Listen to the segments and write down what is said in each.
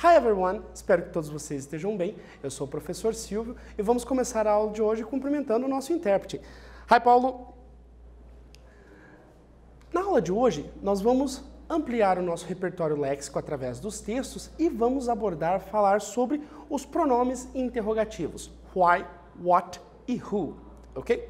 Hi everyone, espero que todos vocês estejam bem. Eu sou o professor Silvio e vamos começar a aula de hoje cumprimentando o nosso intérprete. Hi Paulo! Na aula de hoje, nós vamos ampliar o nosso repertório léxico através dos textos e vamos falar sobre os pronomes interrogativos. Why, what e who, ok?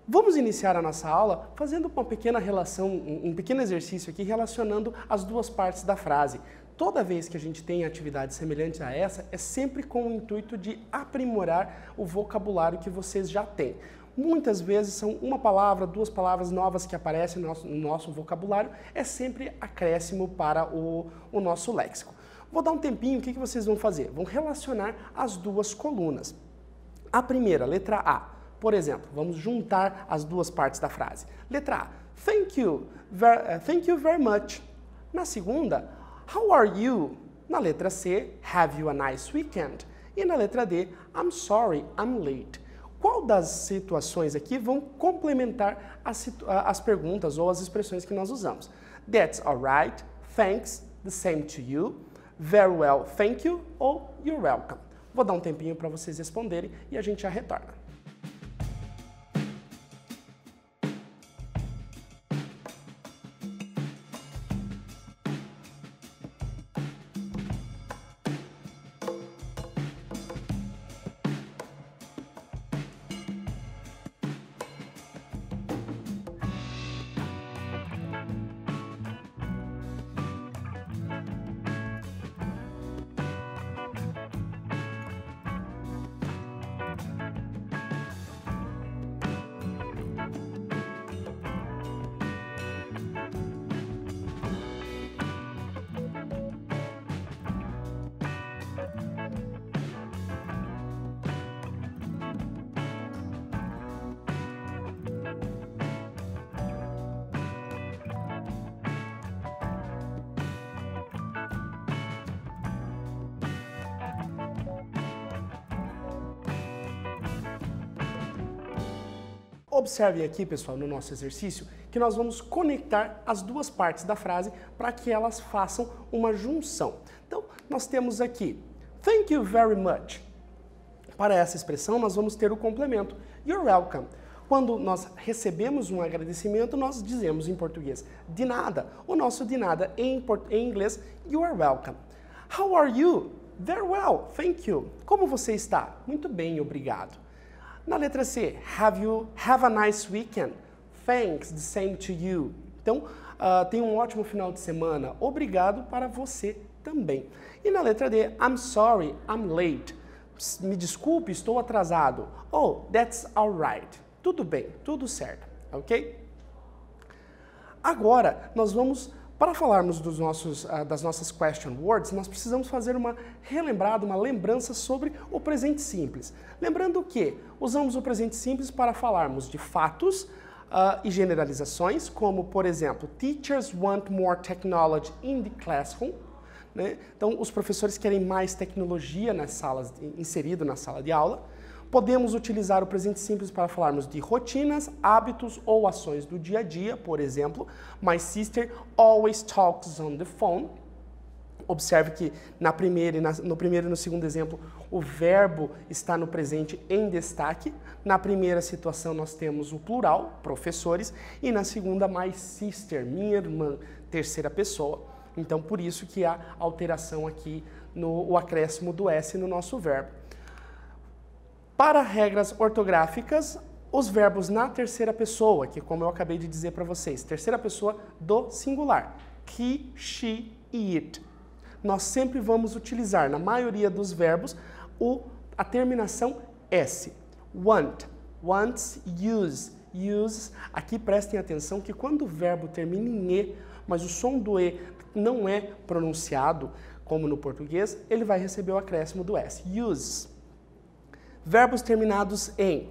Vamos iniciar a nossa aula fazendo uma pequena relação, um pequeno exercício aqui relacionando as duas partes da frase. Toda vez que a gente tem atividades semelhantes a essa, é sempre com o intuito de aprimorar o vocabulário que vocês já têm. Muitas vezes são uma palavra, duas palavras novas que aparecem no nosso vocabulário, é sempre acréscimo para o nosso léxico. Vou dar um tempinho, o que vocês vão fazer? Vão relacionar as duas colunas. A primeira, letra A. Por exemplo, vamos juntar as duas partes da frase. Letra A, thank you very much. Na segunda, how are you? Na letra C, have you a nice weekend? E na letra D, I'm sorry, I'm late. Qual das situações aqui vão complementar as perguntas ou as expressões que nós usamos? That's alright, thanks, the same to you, very well, thank you ou you're welcome. Vou dar um tempinho para vocês responderem e a gente já retorna. Observem aqui, pessoal, no nosso exercício, que nós vamos conectar as duas partes da frase para que elas façam uma junção. Então, nós temos aqui, thank you very much. Para essa expressão, nós vamos ter o complemento, you're welcome. Quando nós recebemos um agradecimento, nós dizemos em português, de nada. O nosso de nada em inglês, you are welcome. How are you? Very well, thank you. Como você está? Muito bem, obrigado. Na letra C, have a nice weekend. Thanks, the same to you. Então, tenha um ótimo final de semana. Obrigado para você também. E na letra D, I'm sorry, I'm late. Me desculpe, estou atrasado. Oh, that's alright. Tudo bem, tudo certo, ok? Agora, nós vamos, para falarmos das nossas question words, nós precisamos fazer uma lembrança sobre o presente simples. Lembrando que usamos o presente simples para falarmos de fatos e generalizações, como, por exemplo, teachers want more technology in the classroom. Né? Então, os professores querem mais tecnologia inserido na sala de aula. Podemos utilizar o presente simples para falarmos de rotinas, hábitos ou ações do dia a dia. Por exemplo, my sister always talks on the phone. Observe que no primeiro e no segundo exemplo, o verbo está no presente em destaque. Na primeira situação, nós temos o plural, professores, e na segunda, my sister, minha irmã, terceira pessoa. Então, por isso que há alteração aqui o acréscimo do S no nosso verbo. Para regras ortográficas, os verbos na terceira pessoa, que como eu acabei de dizer para vocês, terceira pessoa do singular, he, she e it. Nós sempre vamos utilizar, na maioria dos verbos, a terminação S. Want, wants, use, uses. Aqui prestem atenção que quando o verbo termina em E, mas o som do E não é pronunciado, como no português, ele vai receber o acréscimo do S. Uses. Verbos terminados em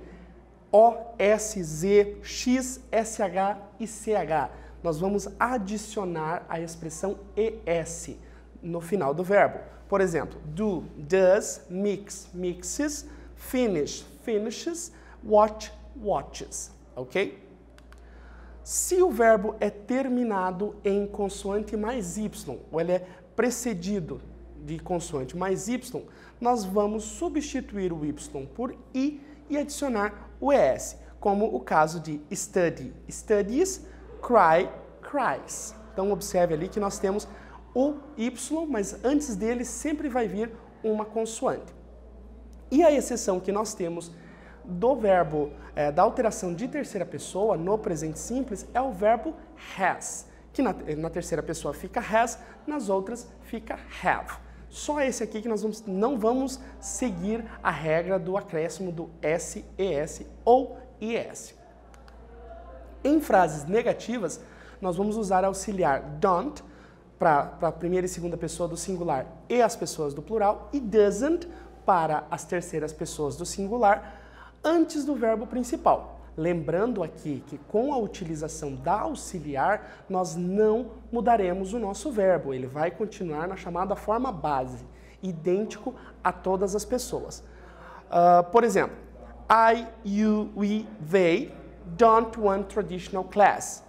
O, S, Z, X, SH e CH. Nós vamos adicionar a expressão ES no final do verbo. Por exemplo, do, does, mix, mixes, finish, finishes, watch, watches. Ok? Se o verbo é terminado em consoante mais Y, ou ele é precedido de consoante mais Y, nós vamos substituir o Y por I e adicionar o ES, como o caso de study, studies, cry, cries. Então, observe ali que nós temos o Y, mas antes dele sempre vai vir uma consoante. E a exceção que nós temos do verbo, da alteração de terceira pessoa no presente simples é o verbo has, que na terceira pessoa fica has, nas outras fica have. Só esse aqui que nós não vamos seguir a regra do acréscimo do S, ES ou IS. Em frases negativas, nós vamos usar auxiliar don't para a primeira e segunda pessoa do singular e as pessoas do plural e doesn't para as terceiras pessoas do singular antes do verbo principal. Lembrando aqui que com a utilização da auxiliar, nós não mudaremos o nosso verbo. Ele vai continuar na chamada forma base, idêntico a todas as pessoas. Por exemplo, I, you, we, they don't want traditional class.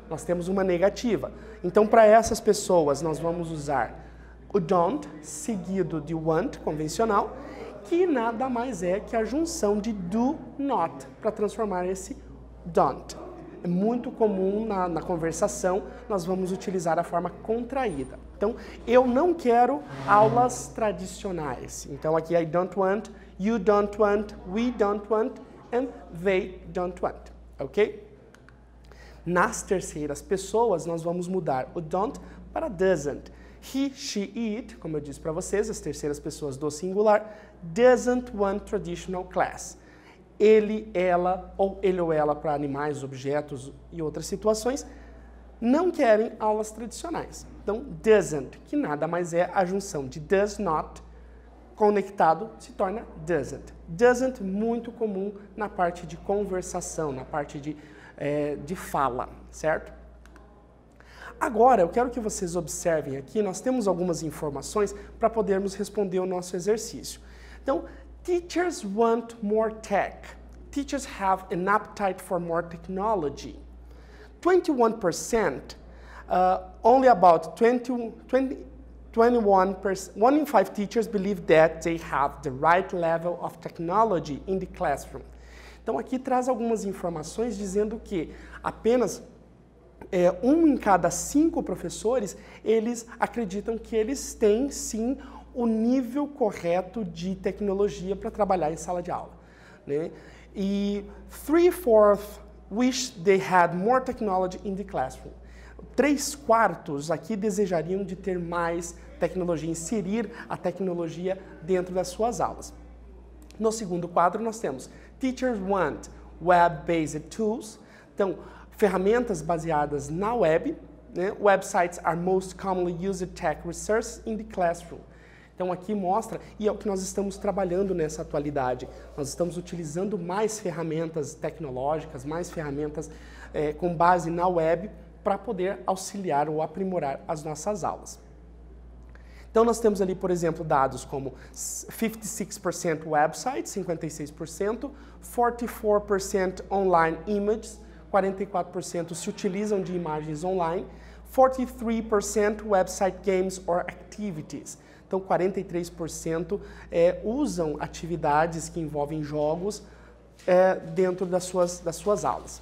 Nós temos uma negativa. Então, para essas pessoas, nós vamos usar o don't seguido de want, convencional, que nada mais é que a junção de do, not, para transformar esse don't. É muito comum na conversação, nós vamos utilizar a forma contraída. Então, eu não quero aulas tradicionais. Então, aqui I don't want, you don't want, we don't want, and they don't want. Ok? Nas terceiras pessoas, nós vamos mudar o don't para doesn't. He, she, it, como eu disse para vocês, as terceiras pessoas do singular, doesn't want traditional class. Ele, ela, ou ele ou ela para animais, objetos e outras situações, não querem aulas tradicionais. Então, doesn't, que nada mais é a junção de does not, conectado, se torna doesn't. Doesn't, muito comum na parte de conversação, na parte de fala, certo? Agora, eu quero que vocês observem aqui, nós temos algumas informações para podermos responder o nosso exercício. Então, teachers want more tech. Teachers have an appetite for more technology. 21%, only about 21%, 1 in 5 teachers believe that they have the right level of technology in the classroom. Então, aqui traz algumas informações dizendo que apenas 1 em cada 5 professores, eles acreditam que eles têm, sim, o nível correto de tecnologia para trabalhar em sala de aula, né? E 3/4 wish they had more technology in the classroom. 3/4 aqui desejariam de ter mais tecnologia, inserir a tecnologia dentro das suas aulas. No segundo quadro, nós temos teachers want web-based tools. Então, ferramentas baseadas na web, né? Websites are most commonly used tech resources in the classroom. Então aqui mostra, e é o que nós estamos trabalhando nessa atualidade, nós estamos utilizando mais ferramentas tecnológicas, mais ferramentas com base na web para poder auxiliar ou aprimorar as nossas aulas. Então nós temos ali, por exemplo, dados como 56% websites, 56%, 44% online images, 44% se utilizam de imagens online, 43% website games or activities. Então, 43% usam atividades que envolvem jogos dentro das suas aulas.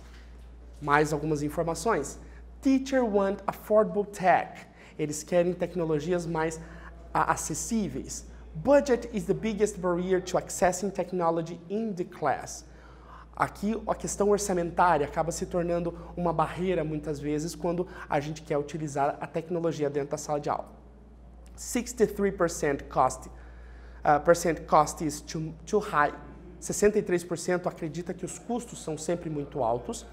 Mais algumas informações. Teacher want affordable tech. Eles querem tecnologias mais acessíveis. Budget is the biggest barrier to accessing technology in the class. Aqui, a questão orçamentária acaba se tornando uma barreira, muitas vezes, quando a gente quer utilizar a tecnologia dentro da sala de aula. 63% cost is too high. 63% acredita que os custos são sempre muito altos.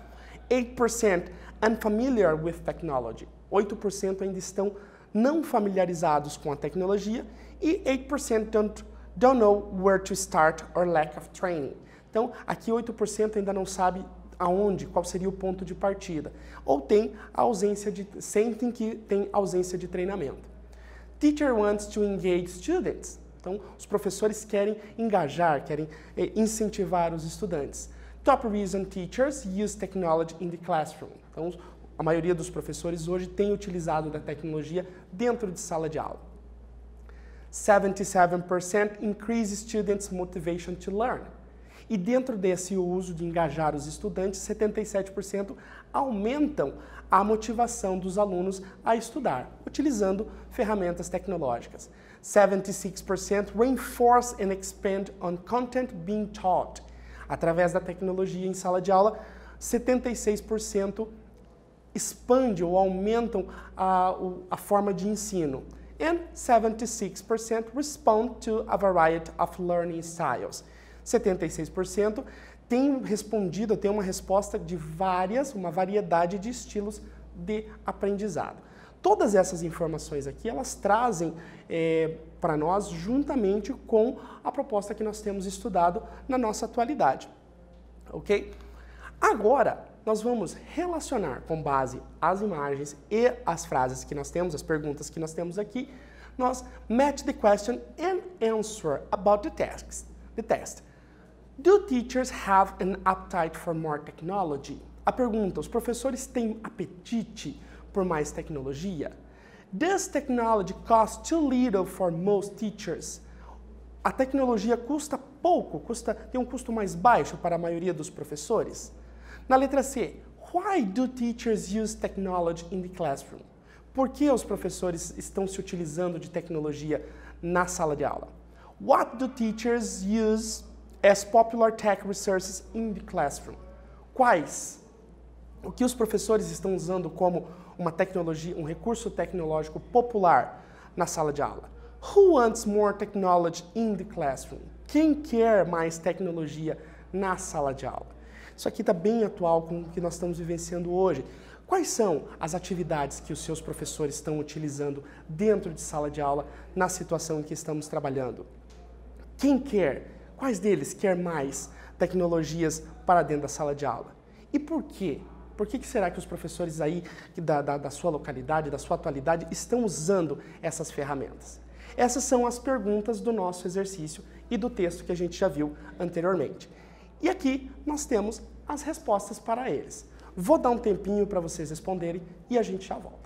8% unfamiliar with technology. 8% ainda estão não familiarizados com a tecnologia. E 8% don't know where to start or lack of training. Então, aqui 8% ainda não sabe aonde, qual seria o ponto de partida. Ou sentem que tem ausência de treinamento. Teacher wants to engage students. Então, os professores querem engajar, querem incentivar os estudantes. Top reason teachers use technology in the classroom. Então, A maioria dos professores hoje tem utilizado da tecnologia dentro de sala de aula. 77% increase students' motivation to learn. E dentro desse uso de engajar os estudantes, 77% aumentam a motivação dos alunos a estudar, utilizando ferramentas tecnológicas. 76% reinforce and expand on content being taught. Através da tecnologia em sala de aula, 76% expande ou aumentam a forma de ensino. And 76% respond to a variety of learning styles. 76% tem respondido, tem uma resposta de uma variedade de estilos de aprendizado. Todas essas informações aqui, elas trazem para nós juntamente com a proposta que nós temos estudado na nossa atualidade. Ok? Agora, nós vamos relacionar com base as imagens e as frases que nós temos, as perguntas que nós temos aqui, nós match the question and answer about the test. Do teachers have an appetite for more technology? A pergunta, os professores têm apetite por mais tecnologia? Does technology cost too little for most teachers? A tecnologia custa pouco, tem um custo mais baixo para a maioria dos professores? Na letra C, why do teachers use technology in the classroom? Por que os professores estão se utilizando de tecnologia na sala de aula? What do teachers use as popular tech resources in the classroom? O que os professores estão usando como uma tecnologia, um recurso tecnológico popular na sala de aula? Who wants more technology in the classroom? Quem quer mais tecnologia na sala de aula? Isso aqui está bem atual com o que nós estamos vivenciando hoje. Quais são as atividades que os seus professores estão utilizando dentro de sala de aula na situação em que estamos trabalhando? Quem quer? Quais deles quer mais tecnologias para dentro da sala de aula? E por quê? Por que será que os professores aí da sua localidade, da sua atualidade, estão usando essas ferramentas? Essas são as perguntas do nosso exercício e do texto que a gente já viu anteriormente. E aqui nós temos as respostas para eles. Vou dar um tempinho para vocês responderem e a gente já volta.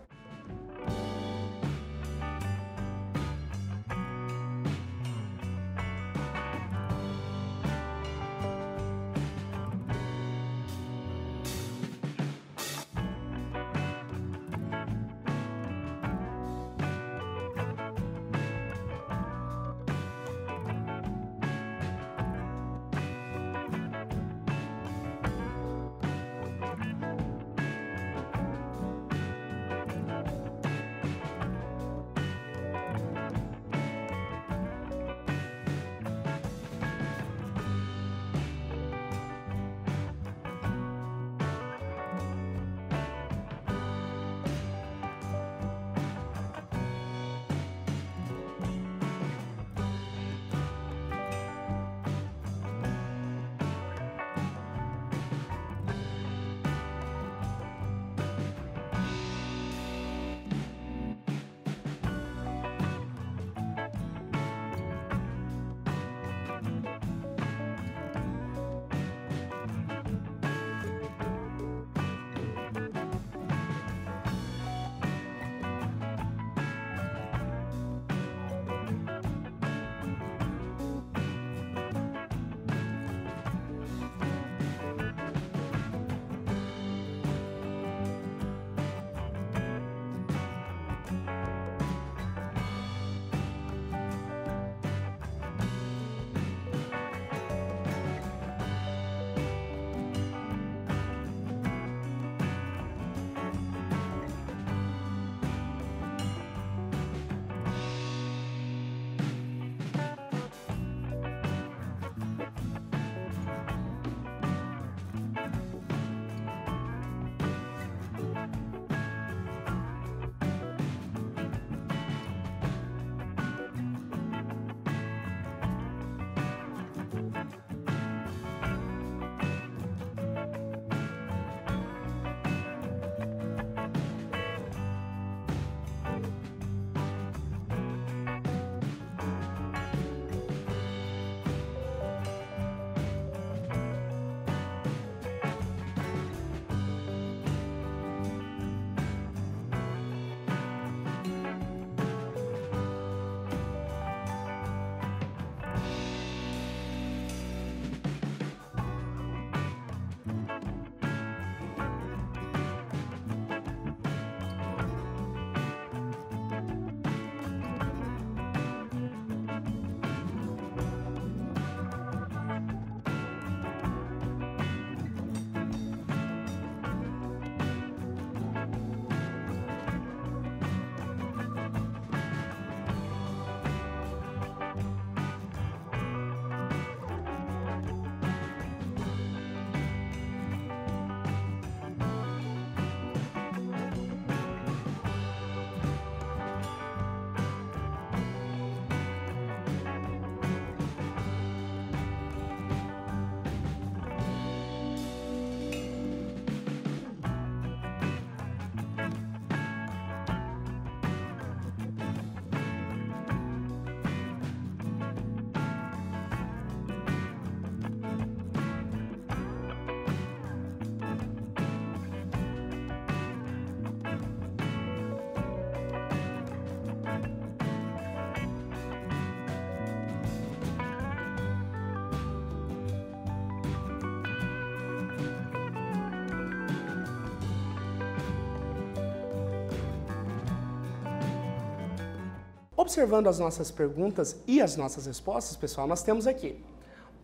Observando as nossas perguntas e as nossas respostas, pessoal, nós temos aqui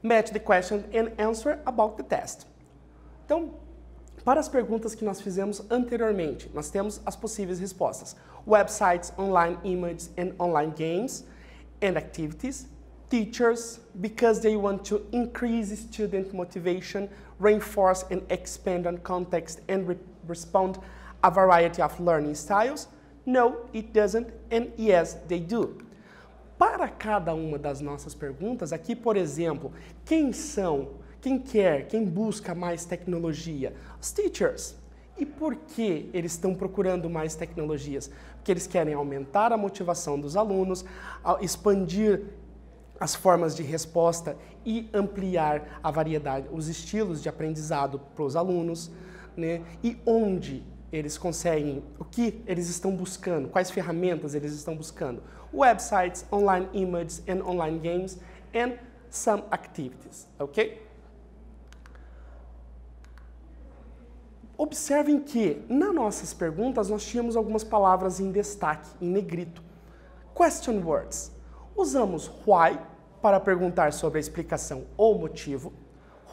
match the question and answer about the test. Então, para as perguntas que nós fizemos anteriormente, nós temos as possíveis respostas. Websites, online images and online games and activities. Teachers, because they want to increase student motivation, reinforce and expand on context and respond a variety of learning styles. No, it doesn't, and yes, they do. Para cada uma das nossas perguntas, aqui, por exemplo, quem busca mais tecnologia? Os teachers. E por que eles estão procurando mais tecnologias? Porque eles querem aumentar a motivação dos alunos, expandir as formas de resposta e ampliar a variedade, os estilos de aprendizado para os alunos, né? E onde eles conseguem, o que eles estão buscando, quais ferramentas eles estão buscando. Websites, online images and online games and some activities, ok? Observem que, nas nossas perguntas, nós tínhamos algumas palavras em destaque, em negrito. Question words. Usamos why para perguntar sobre a explicação ou motivo.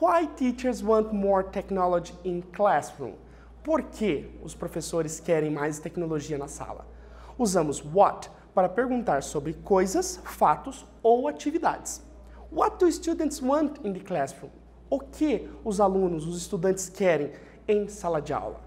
Why teachers want more technology in classroom? Por que os professores querem mais tecnologia na sala? Usamos what para perguntar sobre coisas, fatos ou atividades. What do students want in the classroom? O que os alunos, os estudantes querem em sala de aula?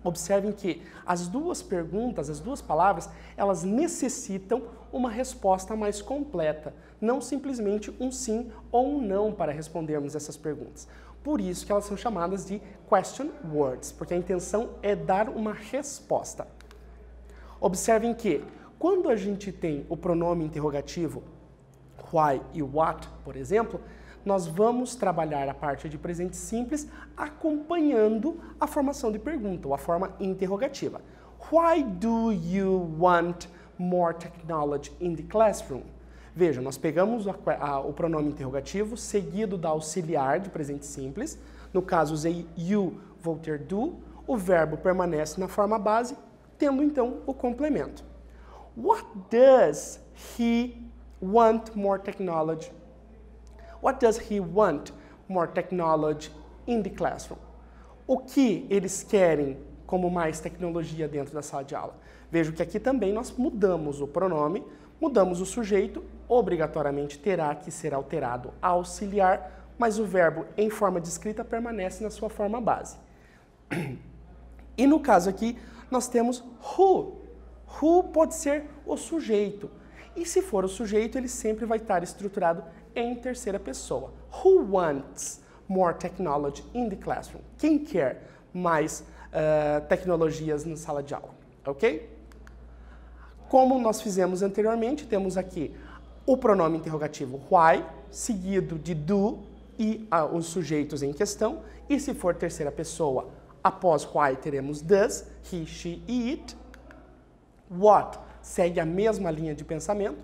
Observem que as duas perguntas, as duas palavras, elas necessitam uma resposta mais completa, não simplesmente um sim ou um não para respondermos essas perguntas. Por isso que elas são chamadas de question words, porque a intenção é dar uma resposta. Observem que, quando a gente tem o pronome interrogativo why e what, por exemplo, nós vamos trabalhar a parte de presente simples acompanhando a formação de pergunta, ou a forma interrogativa. Why do you want more technology in the classroom? Veja, nós pegamos o pronome interrogativo seguido da auxiliar de presente simples. No caso, usei you, vou ter do. O verbo permanece na forma base, tendo então o complemento. What does he want more technology? What does he want more technology in the classroom? O que eles querem como mais tecnologia dentro da sala de aula? Veja que aqui também nós mudamos o pronome, mudamos o sujeito, obrigatoriamente terá que ser alterado a auxiliar, mas o verbo em forma de escrita permanece na sua forma base. E no caso aqui, nós temos who. Who pode ser o sujeito. E se for o sujeito, ele sempre vai estar estruturado em terceira pessoa. Who wants more technology in the classroom? Quem quer mais tecnologias na sala de aula? Ok? Como nós fizemos anteriormente, temos aqui o pronome interrogativo why, seguido de do e os sujeitos em questão. E se for terceira pessoa, após why teremos does, he, she e it. What segue a mesma linha de pensamento,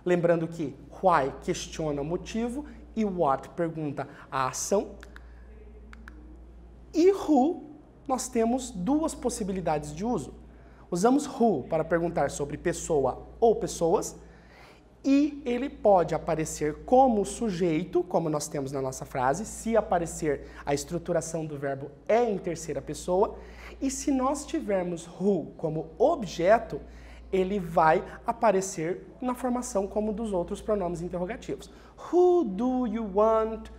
lembrando que why questiona o motivo e what pergunta a ação. E who, nós temos duas possibilidades de uso. Usamos who para perguntar sobre pessoa ou pessoas, e ele pode aparecer como sujeito, como nós temos na nossa frase, se aparecer a estruturação do verbo é em terceira pessoa, e se nós tivermos who como objeto, ele vai aparecer na formação como dos outros pronomes interrogativos. Who do you want?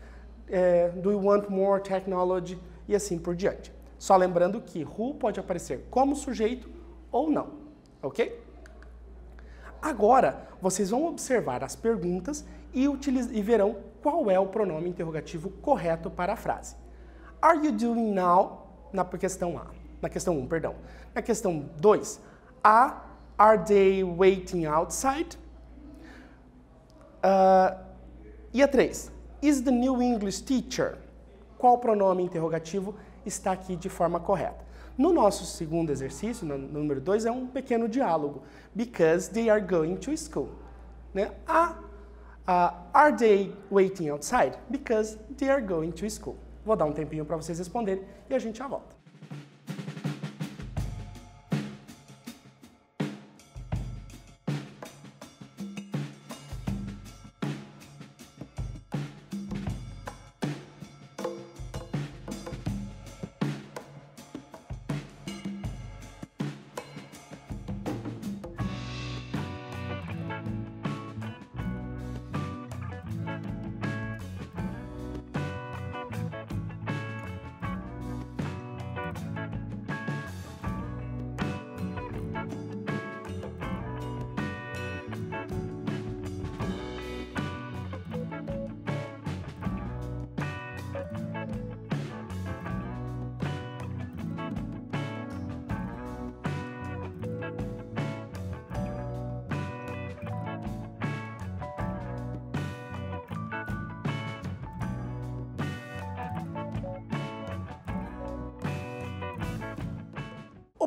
Do you want more technology? E assim por diante. Só lembrando que who pode aparecer como sujeito ou não, ok? Agora, vocês vão observar as perguntas e verão qual é o pronome interrogativo correto para a frase. Are you doing now? Na questão A. Na questão 1, perdão. Na questão 2, are they waiting outside? E a 3, is the new English teacher? Qual pronome interrogativo está aqui de forma correta? No nosso segundo exercício, no número 2, é um pequeno diálogo. Because they are going to school. Né? Are they waiting outside? Because they are going to school. Vou dar um tempinho para vocês responderem e a gente já volta.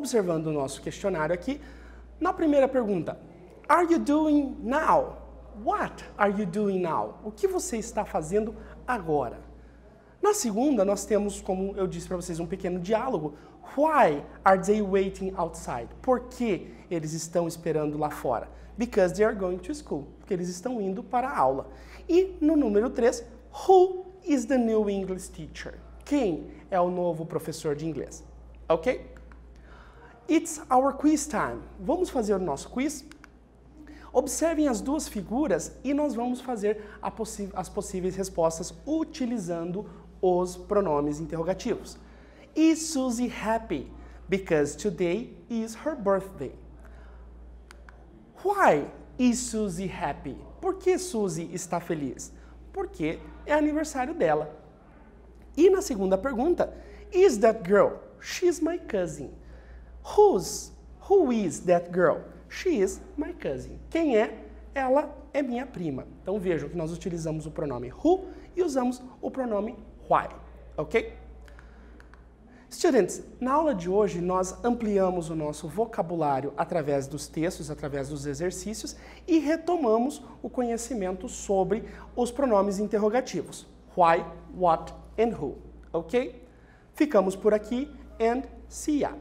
observando o nosso questionário aqui, na primeira pergunta, are you doing now? What are you doing now? O que você está fazendo agora? Na segunda, nós temos, como eu disse para vocês, um pequeno diálogo. Why are they waiting outside? Por que eles estão esperando lá fora? Because they are going to school. Porque eles estão indo para a aula. E no número 3, who is the new English teacher? Quem é o novo professor de inglês? Ok? It's our quiz time. Vamos fazer o nosso quiz? Observem as duas figuras e nós vamos fazer as possíveis respostas utilizando os pronomes interrogativos. Is Susie happy? Because today is her birthday. Why is Susie happy? Por que Susie está feliz? Porque é aniversário dela. E na segunda pergunta, is that girl? She's my cousin. Who is that girl? She is my cousin. Quem é? Ela é minha prima. Então vejam que nós utilizamos o pronome who e usamos o pronome why, ok? Students, na aula de hoje nós ampliamos o nosso vocabulário através dos textos, através dos exercícios e retomamos o conhecimento sobre os pronomes interrogativos. Why, what and who, ok? Ficamos por aqui and see ya!